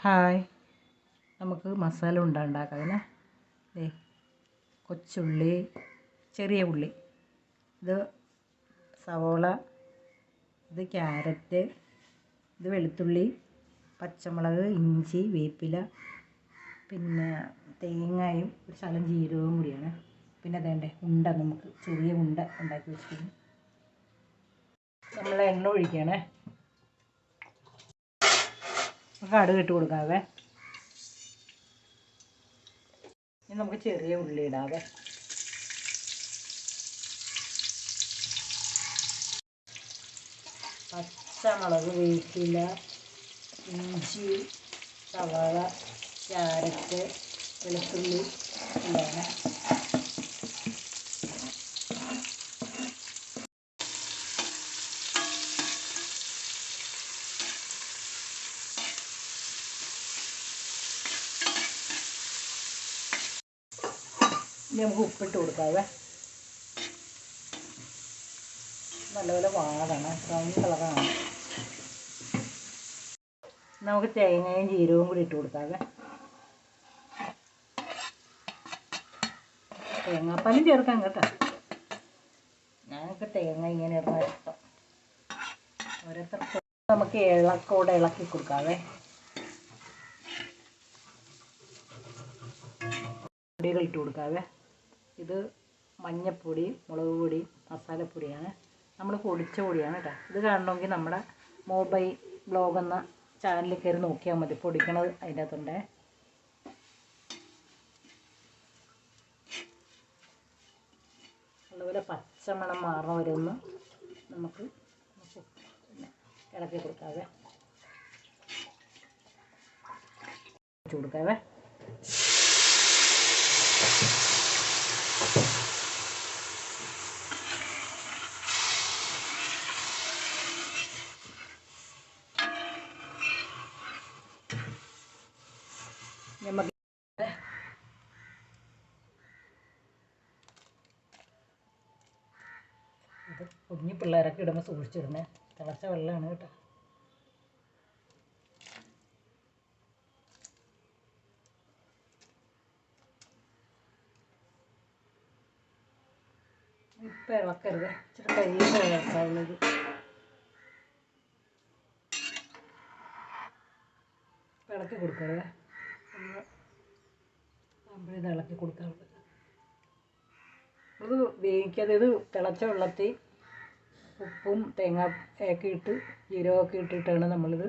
Hi, നമുക്ക് മസാല ഉണ്ടാക്കാം. ദേ കൊച്ചുള്ളി, ചെറിയ ഉള്ളി, ഇത് സവോള, ഇത് ക്യാരറ്റ്, ഇത് വെളുത്തുള്ളി, പച്ചമുളക്, ഇഞ്ചി, വേപ്പില, പിന്നെ തേങ്ങയും ഒരു ശകലം ജീരകവും കൂടിയാണ്. പിന്നെ വേണ്ടേ ഉണ്ട, നമുക്ക് ചെറിയ ഉണ്ട ഉണ്ടാക്കി വെച്ചിട്ടുണ്ട്. നമ്മൾ എണ്ണ ഒഴിക്കുകയാണേ. കടുക് ഇട്ട് കൊടുക്കാവേ. ഇനി നമുക്ക് ചെറിയ ഉള്ളി ഇടാവേ. പച്ചമുളക്, വേപ്പില, ഇഞ്ചി, സവാള, ക്യാരറ്റ്, വെളുത്തുള്ളി ഇതാണ്. ഇനി നമുക്ക് ഉപ്പിട്ട് കൊടുക്കാവേ. നല്ലപോലെ വാടണം, ബ്രൗൺ കളറാണ്. നമുക്ക് തേങ്ങയും ജീരകവും കൂടി ഇട്ട് കൊടുക്കാവേ. തേങ്ങാപ്പാലും ചേർക്കാം കേട്ടോ. ഞങ്ങൾക്ക് തേങ്ങ ഇങ്ങനെ ഇടുന്ന ഇഷ്ടം. ഓരോരുത്തർക്ക് നമുക്ക് ഇളക്കോടെ ഇളക്കി കൊടുക്കാവേ. പൊടികൾ ഇട്ട് കൊടുക്കാവേ. ഇത് മഞ്ഞൾപ്പൊടി, മുളക് പൊടി, മസാലപ്പൊടിയാണ്. നമ്മൾ പൊടിച്ച പൊടിയാണ് കേട്ടോ. ഇത് കാണണമെങ്കിൽ നമ്മുടെ മൊബൈൽ ബ്ലോഗ് എന്ന ചാനലിൽ കയറി നോക്കിയാൽ മതി. പൊടിക്കണത് അതിൻ്റെ അകത്തുണ്ടേ. നല്ലപോലെ പച്ചമണം മാറണ വരെ ഒന്ന് നമുക്ക് ഇളക്കി കൊടുക്കാവേ. കൊടുക്കാവേ. നമുക്ക് ഇത് കുഞ്ഞു പിള്ളേരൊക്കെ ഇടുമ്പോൾ സൂക്ഷിച്ചിരുന്നേ. തിളച്ച വെള്ളമാണ് കേട്ടോ. ഇപ്പം ഇളക്കരുത്, ഇച്ചിരി കഴിയുമ്പോൾ ഇളക്കാവുന്നത്. ഇളക്കി കൊടുക്കരുത്, ഇത് ഇളക്കി കൊടുക്കാറുണ്ട്. ഇത് വേവിക്കാതെ ഇത് തിളച്ച വെള്ളത്തിൽ ഉപ്പും തേങ്ങ ഒക്കെ ഇട്ട് ജീരകമൊക്കെ ഇട്ടിട്ടാണ് നമ്മളിത്